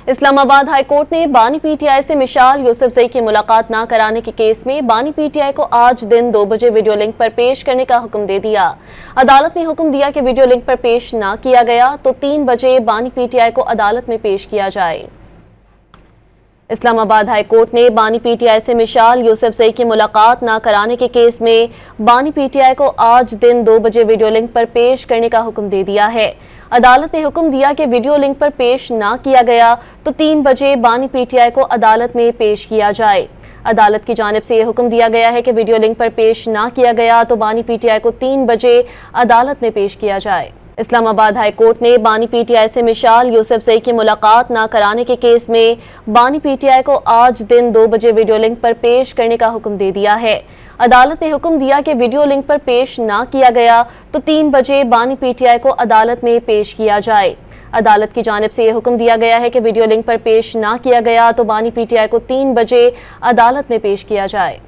Islamabad high court ने बानी PTI से मिशाल यूसुफजई की मुलाकात न कराने के केस में बानी पीटीआई को आज दिन 2 बजे वीडियो लिंक पर पेश करने का हुक्म दे दिया। अदालत ने हुक्म दिया कि वीडियो लिंक पर पेश न किया गया तो 3 बजे बानी पीटीआई को अदालत में पेश किया जाए। इस्लामाबाद हाई कोर्ट ने बानी पीटीआई से मिशाल यूसुफजई की मुलाकात न कराने के केस में बानी पीटीआई को आज दिन 2 बजे वीडियो लिंक पर पेश करने का हुक्म दे दिया है। अदालत ने हुक्म दिया कि वीडियो लिंक पर पेश न किया गया तो 3 बजे बानी पीटीआई को अदालत में पेश किया जाए। अदालत की जानिब से यह हुक्म दिया गया है कि वीडियो लिंक पर पेश न किया गया तो बानी पीटीआई को 3 बजे अदालत में पेश किया जाए। इस्लामाबाद हाई कोर्ट ने बानी पीटीआई से मिशाल यूसुफजई की मुलाकात न कराने के केस में बानी पीटीआई को आज दिन 2 बजे वीडियो लिंक पर पेश करने का हुक्म दे दिया है। अदालत ने हुक्म दिया कि वीडियो लिंक पर पेश न किया गया तो 3 बजे बानी पीटीआई को अदालत में पेश किया जाए। अदालत की जानिब से यह हुक्म दिया गया है कि वीडियो लिंक पर पेश न किया गया तो बानी पीटीआई को 3 बजे अदालत में पेश किया जाए।